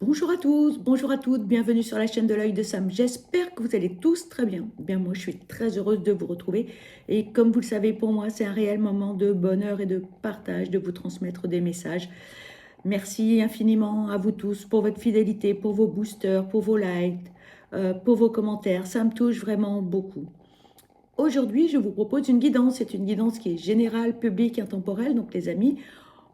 Bonjour à tous, bonjour à toutes, bienvenue sur la chaîne de l'œil de Sam. J'espère que vous allez tous très bien. Bien, moi, je suis très heureuse de vous retrouver. Et comme vous le savez, pour moi, c'est un réel moment de bonheur et de partage, de vous transmettre des messages. Merci infiniment à vous tous pour votre fidélité, pour vos boosters, pour vos likes, pour vos commentaires. Ça me touche vraiment beaucoup. Aujourd'hui, je vous propose une guidance. C'est une guidance qui est générale, publique, intemporelle. Donc, les amis,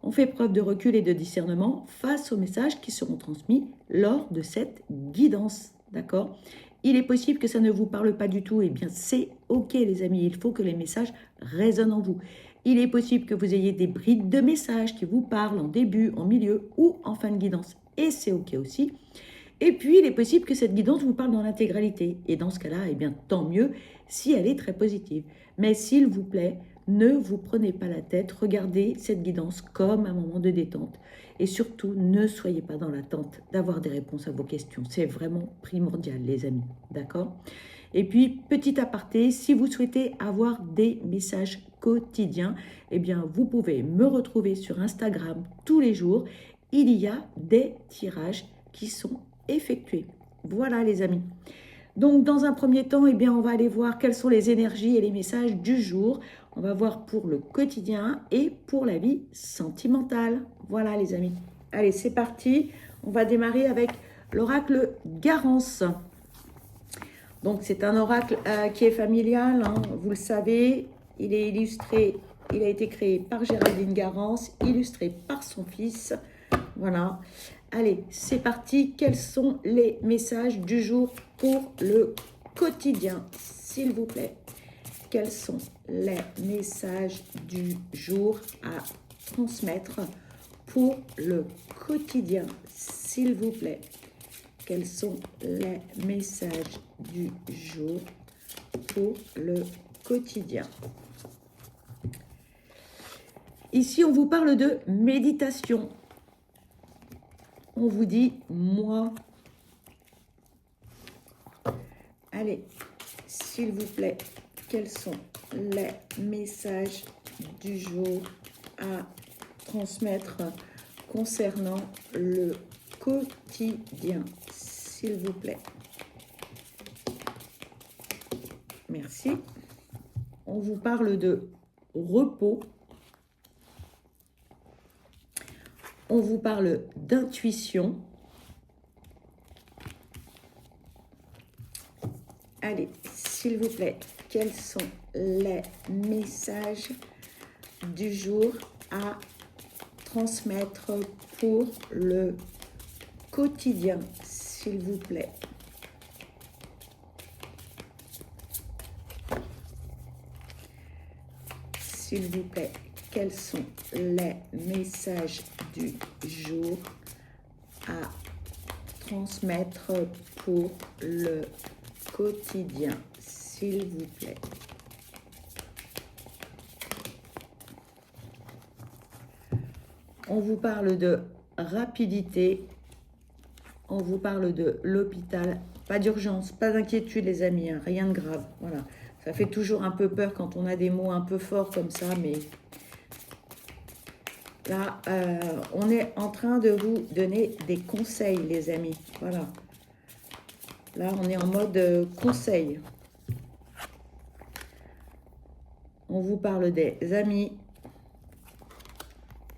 on fait preuve de recul et de discernement face aux messages qui seront transmis lors de cette guidance. D'accord? Il est possible que ça ne vous parle pas du tout. Eh bien, c'est OK, les amis. Il faut que les messages résonnent en vous. Il est possible que vous ayez des brides de messages qui vous parlent en début, en milieu ou en fin de guidance. Et c'est OK aussi. Et puis, il est possible que cette guidance vous parle dans l'intégralité. Et dans ce cas-là, eh bien, tant mieux si elle est très positive. Mais s'il vous plaît, ne vous prenez pas la tête. Regardez cette guidance comme un moment de détente. Et surtout, ne soyez pas dans l'attente d'avoir des réponses à vos questions. C'est vraiment primordial, les amis. D'accord? Et puis, petit aparté, si vous souhaitez avoir des messages quotidiens, eh bien, vous pouvez me retrouver sur Instagram tous les jours. Il y a des tirages qui sont effectués. Voilà, les amis. Donc, dans un premier temps, eh bien, on va aller voir quelles sont les énergies et les messages du jour. On va voir pour le quotidien et pour la vie sentimentale. Voilà, les amis. Allez, c'est parti. On va démarrer avec l'oracle Garance. Donc, c'est un oracle qui est familial, hein, vous le savez. Il est illustré, il a été créé par Géraldine Garance, illustré par son fils. Voilà. Allez, c'est parti. Quels sont les messages du jour pour le quotidien, s'il vous plaît? Quels sont les messages du jour à transmettre pour le quotidien, s'il vous plaît? Quels sont les messages du jour pour le quotidien? Ici, on vous parle de méditation. On vous dit moi. Allez, s'il vous plaît, quels sont les messages du jour à transmettre concernant le quotidien, s'il vous plaît? Merci. On vous parle de repos. On vous parle d'intuition. Allez, s'il vous plaît, quels sont les messages du jour à transmettre pour le quotidien, s'il vous plaît? S'il vous plaît, quels sont les messages du jour à transmettre pour le quotidien, s'il vous plaît? On vous parle de rapidité, on vous parle de l'hôpital. Pas d'urgence, pas d'inquiétude, les amis, hein, rien de grave. Voilà, ça fait toujours un peu peur quand on a des mots un peu forts comme ça, mais là, on est en train de vous donner des conseils, les amis. Voilà. Là, on est en mode conseil. On vous parle des amis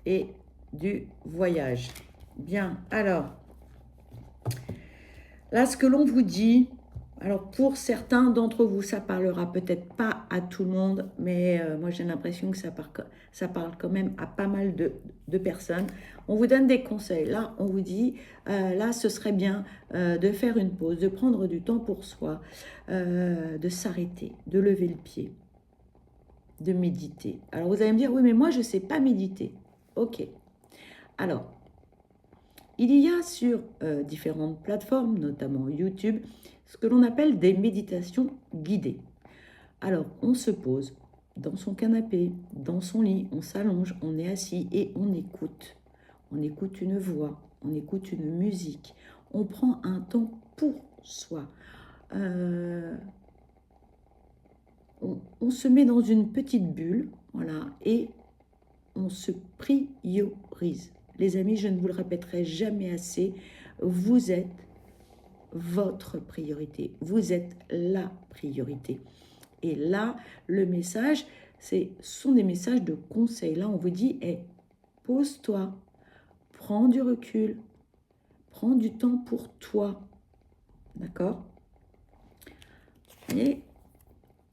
et du voyage. Bien, alors, là, ce que l'on vous dit, alors pour certains d'entre vous, ça parlera peut-être pas à tout le monde, mais moi j'ai l'impression que ça parle quand même à pas mal de personnes. On vous donne des conseils. Là, on vous dit, là, ce serait bien de faire une pause, de prendre du temps pour soi, de s'arrêter, de lever le pied, de méditer. Alors vous allez me dire, oui, mais moi je ne sais pas méditer. Ok. Alors, il y a sur différentes plateformes, notamment YouTube, ce que l'on appelle des méditations guidées. Alors, on se pose dans son canapé, dans son lit, on s'allonge, on est assis et on écoute. On écoute une voix, on écoute une musique, on prend un temps pour soi. On se met dans une petite bulle, voilà, et on se priorise. les amis, je ne vous le répéterai jamais assez, vous êtes votre priorité. Vous êtes la priorité. Et là, le message, ce sont des messages de conseil. Là, on vous dit, hey, pose-toi, prends du recul, prends du temps pour toi. D'accord? Et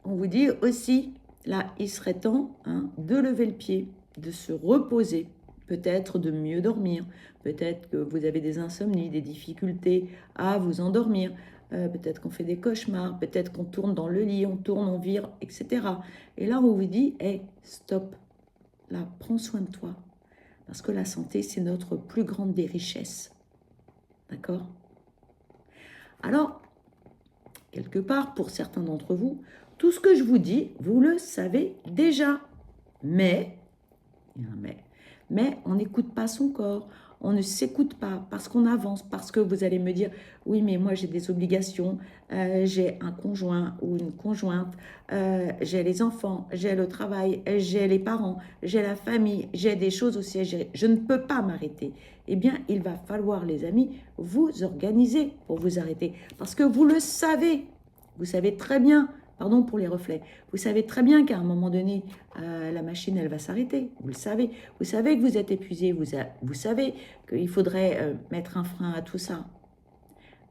on vous dit aussi, là, il serait temps de lever le pied, de se reposer, peut-être de mieux dormir, peut-être que vous avez des insomnies, des difficultés à vous endormir, peut-être qu'on fait des cauchemars, peut-être qu'on tourne dans le lit, on tourne, on vire, etc. Et là, on vous dit, hey, stop, là, prends soin de toi, parce que la santé, c'est notre plus grande des richesses. D'accord? Alors, quelque part, pour certains d'entre vous, tout ce que je vous dis, vous le savez déjà. Mais, il y a un mais on n'écoute pas son corps, on ne s'écoute pas parce qu'on avance, parce que vous allez me dire, oui, mais moi j'ai des obligations, j'ai un conjoint ou une conjointe, j'ai les enfants, j'ai le travail, j'ai les parents, j'ai la famille, j'ai des choses aussi à gérer, je ne peux pas m'arrêter. Eh bien, il va falloir, les amis, vous organiser pour vous arrêter, parce que vous le savez, vous savez très bien. Pardon pour les reflets. Vous savez très bien qu'à un moment donné, la machine, elle va s'arrêter. Vous le savez. Vous savez que vous êtes épuisé. Vous savez qu'il faudrait mettre un frein à tout ça.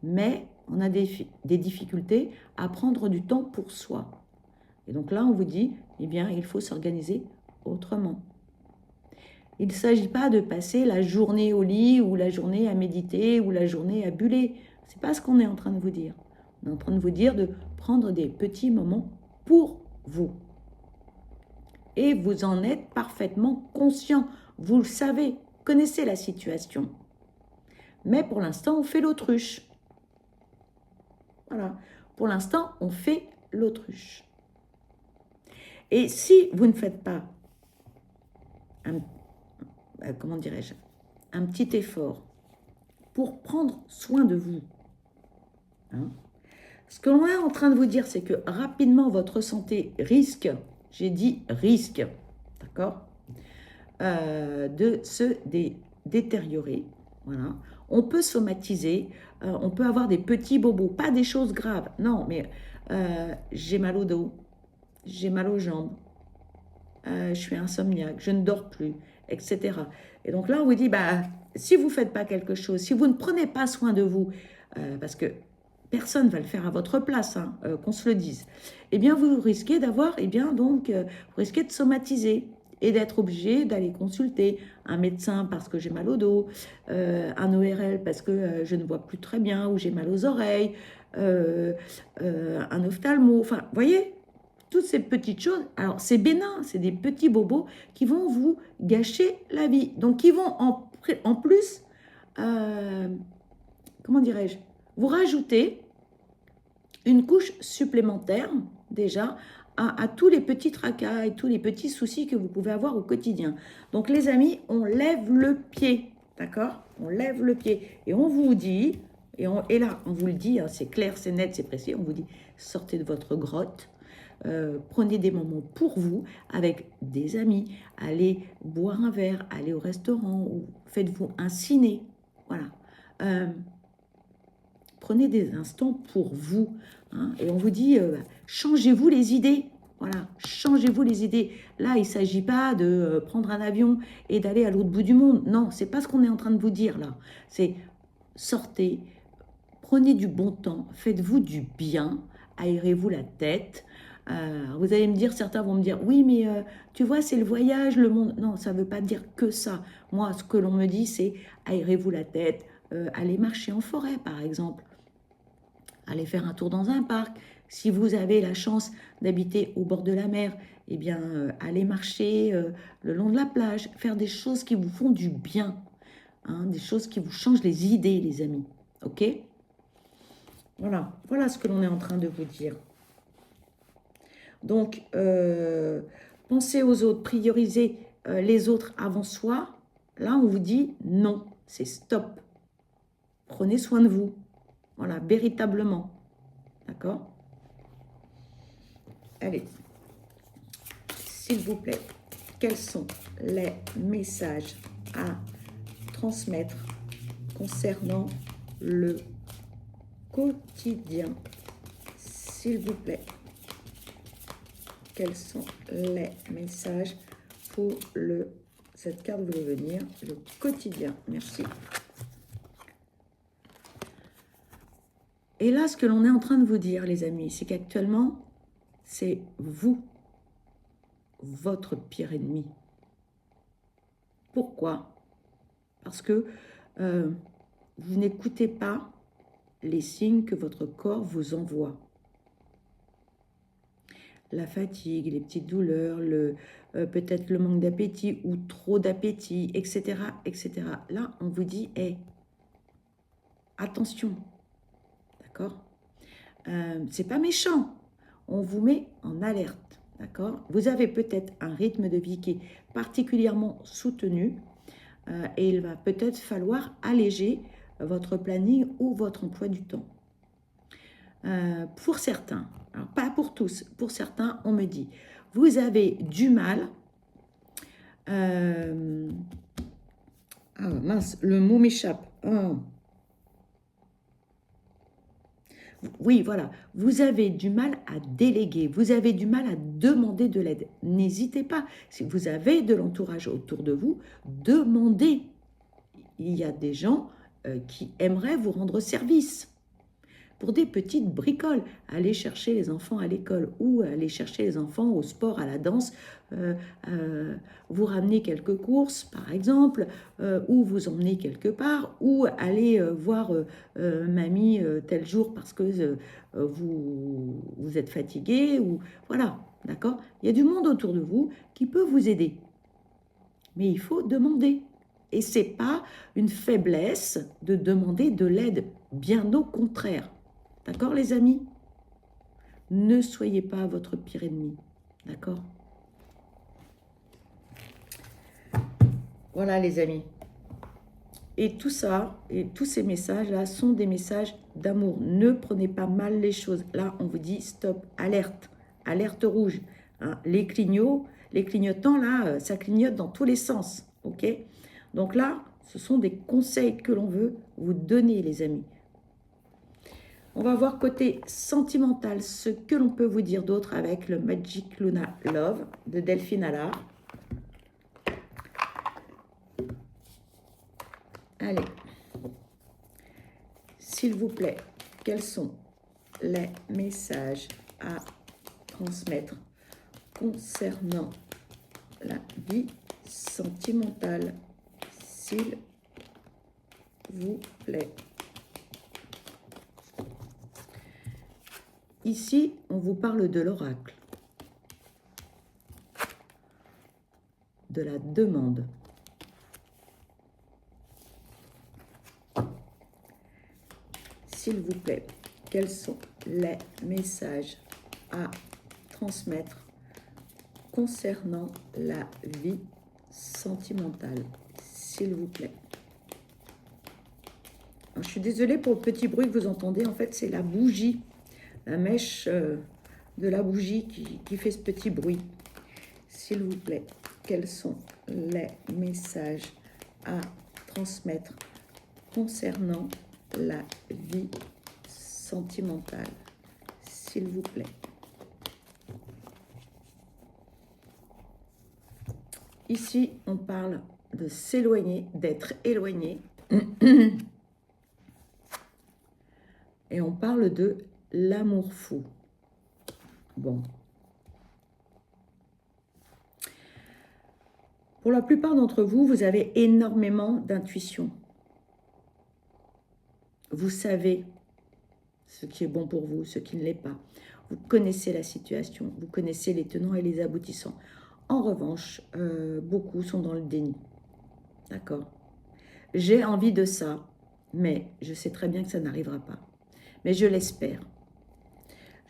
Mais on a des difficultés à prendre du temps pour soi. Et donc là, on vous dit, eh bien, il faut s'organiser autrement. Il ne s'agit pas de passer la journée au lit ou la journée à méditer ou la journée à buller. Ce n'est pas ce qu'on est en train de vous dire. On est en train de vous dire de prendre des petits moments pour vous. Et vous en êtes parfaitement conscient. Vous le savez, connaissez la situation. Mais pour l'instant, on fait l'autruche. Voilà. Pour l'instant, on fait l'autruche. Et si vous ne faites pas comment dirais-je, un petit effort pour prendre soin de vous, ce que l'on est en train de vous dire, c'est que rapidement, votre santé risque, j'ai dit risque, d'accord, de se détériorer. Voilà. On peut somatiser, on peut avoir des petits bobos, pas des choses graves. Non, mais j'ai mal au dos, j'ai mal aux jambes, je suis insomniaque, je ne dors plus, etc. Et donc là, on vous dit, bah, si vous ne faites pas quelque chose, si vous ne prenez pas soin de vous, parce que personne ne va le faire à votre place, qu'on se le dise, eh bien, vous risquez d'avoir, vous risquez de somatiser et d'être obligé d'aller consulter un médecin parce que j'ai mal au dos, un ORL parce que je ne vois plus très bien ou j'ai mal aux oreilles, un ophtalmo, enfin, vous voyez, toutes ces petites choses. Alors, c'est bénin, c'est des petits bobos qui vont vous gâcher la vie. Donc, qui vont en plus, comment dirais-je, vous rajouter une couche supplémentaire, déjà, à tous les petits tracas et tous les petits soucis que vous pouvez avoir au quotidien. Donc, les amis, on lève le pied, d'accord? On lève le pied et on vous dit, et là, on vous le dit, c'est clair, c'est net, c'est précis, on vous dit, sortez de votre grotte, prenez des moments pour vous avec des amis, allez boire un verre, allez au restaurant ou faites-vous un ciné. Voilà. Prenez des instants pour vous. Et on vous dit, changez-vous les idées. Voilà, changez-vous les idées. Là, il ne s'agit pas de prendre un avion et d'aller à l'autre bout du monde. Non, ce n'est pas ce qu'on est en train de vous dire là. C'est sortez, prenez du bon temps, faites-vous du bien, aérez-vous la tête. Vous allez me dire, certains vont me dire, oui, mais tu vois, c'est le voyage, le monde. Non, ça ne veut pas dire que ça. Moi, ce que l'on me dit, c'est aérez-vous la tête, allez marcher en forêt, par exemple. Allez faire un tour dans un parc. Si vous avez la chance d'habiter au bord de la mer, eh bien, allez marcher le long de la plage, faire des choses qui vous font du bien, des choses qui vous changent les idées, les amis. Ok ? Voilà, voilà ce que l'on est en train de vous dire. Donc, pensez aux autres, priorisez les autres avant soi. Là, on vous dit non, c'est stop. Prenez soin de vous. Voilà, véritablement. D'accord ? Allez, s'il vous plaît, quels sont les messages à transmettre concernant le quotidien, s'il vous plaît. Quels sont les messages pour cette carte voulait venir, le quotidien. Merci. Et là, ce que l'on est en train de vous dire, les amis, c'est qu'actuellement, c'est vous, votre pire ennemi. Pourquoi? Parce que vous n'écoutez pas les signes que votre corps vous envoie. La fatigue, les petites douleurs, peut-être le manque d'appétit ou trop d'appétit, etc., etc. Là, on vous dit, hey, attention, d'accord? C'est pas méchant, on vous met en alerte, d'accord? Vous avez peut-être un rythme de vie qui est particulièrement soutenu et il va peut-être falloir alléger votre planning ou votre emploi du temps. Pour certains, alors pas pour tous, pour certains, on me dit, vous avez du mal, ah mince, le mot m'échappe, oui, voilà, vous avez du mal à déléguer, vous avez du mal à demander de l'aide. N'hésitez pas, si vous avez de l'entourage autour de vous, demandez. Il y a des gens qui aimeraient vous rendre service. Pour des petites bricoles, aller chercher les enfants à l'école ou aller chercher les enfants au sport, à la danse, vous ramener quelques courses par exemple, ou vous emmener quelque part, ou aller voir mamie tel jour parce que vous êtes fatigué, ou voilà, d'accord? Il y a du monde autour de vous qui peut vous aider, mais il faut demander. Et ce n'est pas une faiblesse de demander de l'aide, bien au contraire. D'accord, les amis? Ne soyez pas votre pire ennemi. D'accord? Voilà, les amis. Et tout ça, et tous ces messages-là sont des messages d'amour. Ne prenez pas mal les choses. Là, on vous dit stop, alerte, alerte rouge. Hein, les clignotants, là, ça clignote dans tous les sens. Ok? Donc là, ce sont des conseils que l'on veut vous donner, les amis. On va voir côté sentimental ce que l'on peut vous dire d'autre avec le Magic Luna Love de Delphine Allard. Allez, s'il vous plaît, quels sont les messages à transmettre concernant la vie sentimentale, s'il vous plaît? Ici, on vous parle de l'oracle, de la demande. S'il vous plaît, quels sont les messages à transmettre concernant la vie sentimentale, s'il vous plaît? Alors, je suis désolée pour le petit bruit que vous entendez, en fait, c'est la bougie. La mèche de la bougie qui fait ce petit bruit. S'il vous plaît, quels sont les messages à transmettre concernant la vie sentimentale, s'il vous plaît? Ici, on parle de s'éloigner, d'être éloigné. Et on parle de l'amour fou. Bon. Pour la plupart d'entre vous, vous avez énormément d'intuition. Vous savez ce qui est bon pour vous, ce qui ne l'est pas. Vous connaissez la situation, vous connaissez les tenants et les aboutissants. En revanche, beaucoup sont dans le déni. D'accord? J'ai envie de ça, mais je sais très bien que ça n'arrivera pas. Mais je l'espère.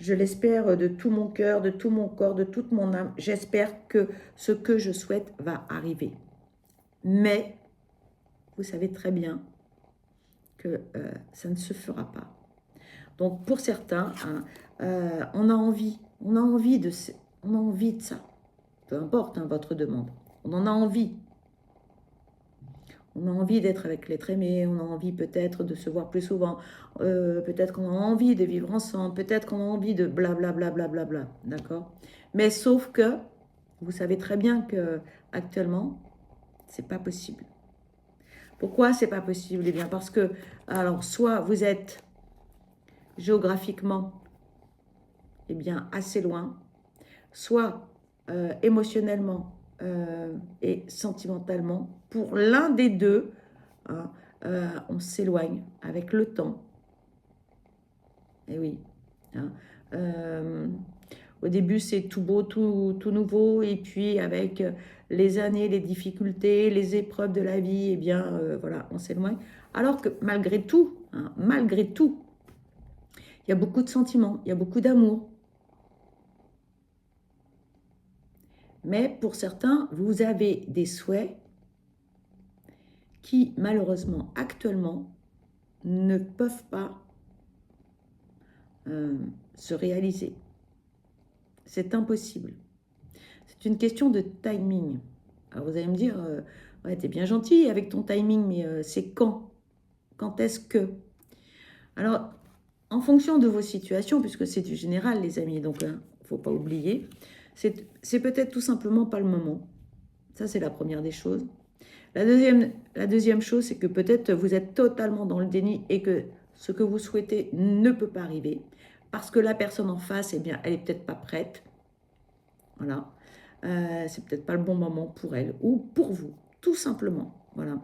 Je l'espère de tout mon cœur, de tout mon corps, de toute mon âme. J'espère que ce que je souhaite va arriver. Mais, vous savez très bien que ça ne se fera pas. Donc, pour certains, hein, on a envie de ça. Peu importe votre demande. On en a envie. On a envie d'être avec l'être aimé, on a envie peut-être de se voir plus souvent, peut-être qu'on a envie de vivre ensemble, peut-être qu'on a envie de blablabla, blablabla, d'accord? Mais sauf que, vous savez très bien que actuellement, c'est pas possible. Pourquoi c'est pas possible? Eh bien parce que, alors, soit vous êtes géographiquement, eh bien, assez loin, soit émotionnellement et sentimentalement, pour l'un des deux, hein, on s'éloigne avec le temps. Et oui. Hein. Au début, c'est tout beau, tout nouveau, et puis avec les années, les difficultés, les épreuves de la vie, eh bien, voilà, on s'éloigne. Alors que malgré tout, hein, malgré tout, il y a beaucoup de sentiments, il y a beaucoup d'amour. Mais pour certains, vous avez des souhaits qui, malheureusement, actuellement, ne peuvent pas se réaliser. C'est impossible. C'est une question de timing. Alors vous allez me dire, ouais, t'es bien gentil avec ton timing, mais c'est quand? Quand est-ce que? Alors, en fonction de vos situations, puisque c'est du général, les amis, donc il ne faut pas oublier, c'est peut-être tout simplement pas le moment. Ça, c'est la première des choses. La deuxième chose, c'est que peut-être vous êtes totalement dans le déni et que ce que vous souhaitez ne peut pas arriver parce que la personne en face, eh bien, elle n'est peut-être pas prête. Voilà. C'est peut-être pas le bon moment pour elle ou pour vous, tout simplement. Voilà.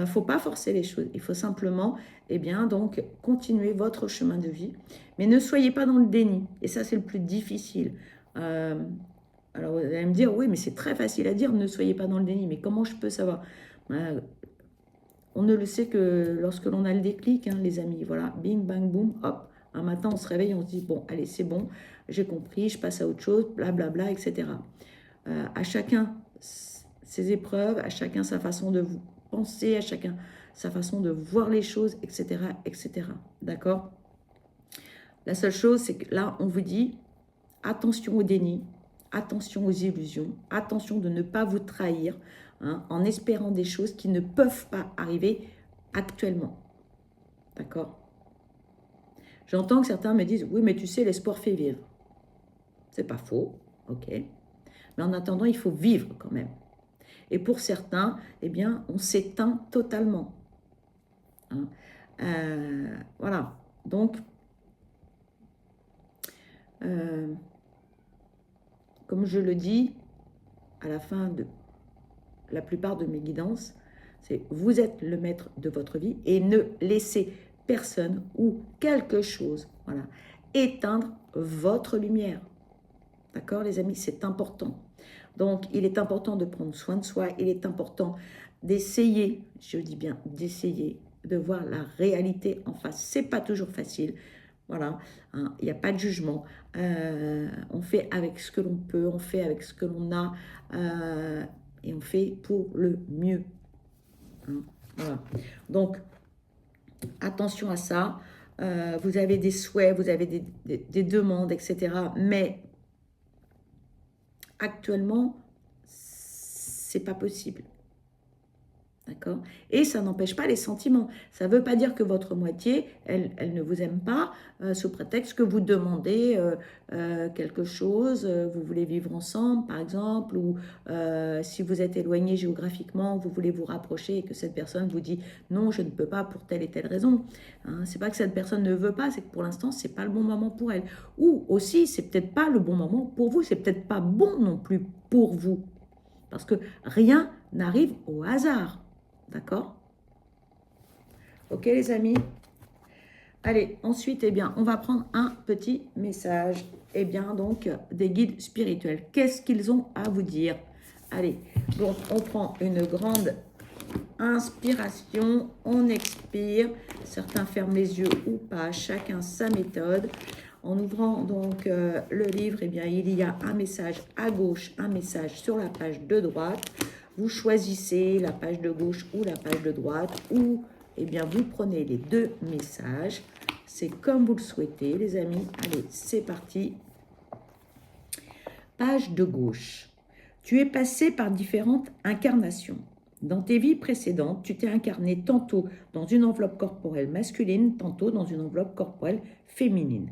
Faut pas forcer les choses. Il faut simplement, eh bien, donc, continuer votre chemin de vie. Mais ne soyez pas dans le déni. Et ça, c'est le plus difficile. Alors, vous allez me dire, oui, mais c'est très facile à dire, ne soyez pas dans le déni. Mais comment je peux savoir? On ne le sait que lorsque l'on a le déclic, hein, les amis. Voilà, bing, bang, boum, hop. Un matin, on se réveille, on se dit, bon, allez, c'est bon, j'ai compris, je passe à autre chose, blablabla, etc. À chacun ses épreuves, à chacun sa façon de penser, à chacun sa façon de voir les choses, etc., etc. D'accord? La seule chose, c'est que là, on vous dit, attention au déni, attention aux illusions, attention de ne pas vous trahir, hein, en espérant des choses qui ne peuvent pas arriver actuellement. D'accord? J'entends que certains me disent, oui, mais tu sais, l'espoir fait vivre. C'est pas faux, ok. Mais en attendant, il faut vivre quand même. Et pour certains, eh bien, on s'éteint totalement. Hein. Voilà. Donc, comme je le dis à la fin de la plupart de mes guidances, c'est vous êtes le maître de votre vie et ne laissez personne ou quelque chose, voilà, éteindre votre lumière. D'accord, les amis, c'est important. Donc, il est important de prendre soin de soi. Il est important d'essayer, je dis bien d'essayer, de voir la réalité en face. C'est pas toujours facile. Voilà, hein, il n'y a pas de jugement. On fait avec ce que l'on peut, on fait avec ce que l'on a et on fait pour le mieux. Hein, voilà. Donc, attention à ça. Vous avez des souhaits, vous avez des demandes, etc. Mais actuellement, c'est pas possible. D'accord? Et ça n'empêche pas les sentiments. Ça ne veut pas dire que votre moitié, elle ne vous aime pas sous prétexte que vous demandez quelque chose, vous voulez vivre ensemble par exemple, ou si vous êtes éloigné géographiquement, vous voulez vous rapprocher et que cette personne vous dit non, je ne peux pas pour telle et telle raison. Hein, c'est pas que cette personne ne veut pas, c'est que pour l'instant, c'est pas le bon moment pour elle. Ou aussi, c'est peut-être pas le bon moment pour vous, c'est peut-être pas bon non plus pour vous. Parce que rien n'arrive au hasard. D'accord? Ok les amis? Allez, ensuite, eh bien, on va prendre un petit message. Eh bien, donc, des guides spirituels. Qu'est-ce qu'ils ont à vous dire? Allez, donc, on prend une grande inspiration, on expire. Certains ferment les yeux ou pas, chacun sa méthode. En ouvrant donc le livre, eh bien, il y a un message à gauche, un message sur la page de droite. Vous choisissez la page de gauche ou la page de droite, ou eh bien, vous prenez les deux messages. C'est comme vous le souhaitez, les amis. Allez, c'est parti. Page de gauche. Tu es passé par différentes incarnations. Dans tes vies précédentes, tu t'es incarné tantôt dans une enveloppe corporelle masculine, tantôt dans une enveloppe corporelle féminine.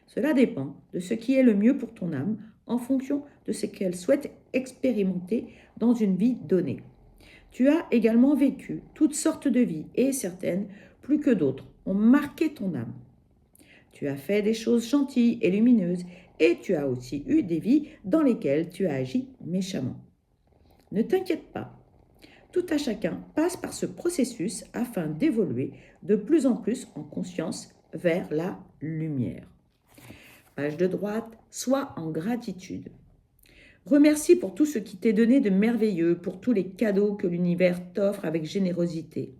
Cela dépend de ce qui est le mieux pour ton âme en fonction de ce qu'elle souhaite expérimenter dans une vie donnée. Tu as également vécu toutes sortes de vies et certaines, plus que d'autres, ont marqué ton âme. Tu as fait des choses gentilles et lumineuses et tu as aussi eu des vies dans lesquelles tu as agi méchamment. Ne t'inquiète pas, tout à chacun passe par ce processus afin d'évoluer de plus en plus en conscience vers la lumière. Page de droite, sois en gratitude. Remercie pour tout ce qui t'est donné de merveilleux, pour tous les cadeaux que l'univers t'offre avec générosité.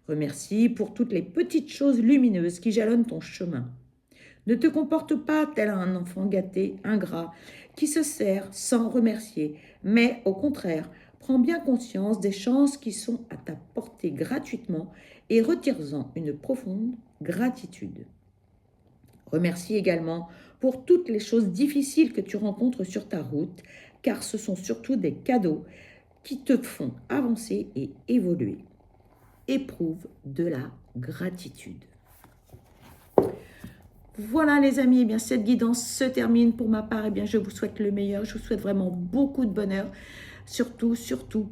Remercie pour toutes les petites choses lumineuses qui jalonnent ton chemin. Ne te comporte pas tel un enfant gâté, ingrat, qui se sert sans remercier, mais au contraire, prends bien conscience des chances qui sont à ta portée gratuitement et retire-en une profonde gratitude. Remercie également pour toutes les choses difficiles que tu rencontres sur ta route, car ce sont surtout des cadeaux qui te font avancer et évoluer. Éprouve de la gratitude. Voilà les amis, eh bien, cette guidance se termine pour ma part. Eh bien, je vous souhaite le meilleur, je vous souhaite vraiment beaucoup de bonheur. Surtout,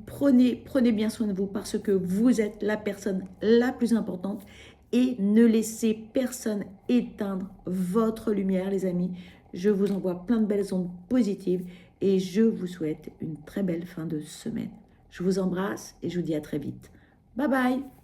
prenez bien soin de vous parce que vous êtes la personne la plus importante et ne laissez personne éteindre votre lumière les amis. Je vous envoie plein de belles ondes positives et je vous souhaite une très belle fin de semaine. Je vous embrasse et je vous dis à très vite. Bye bye!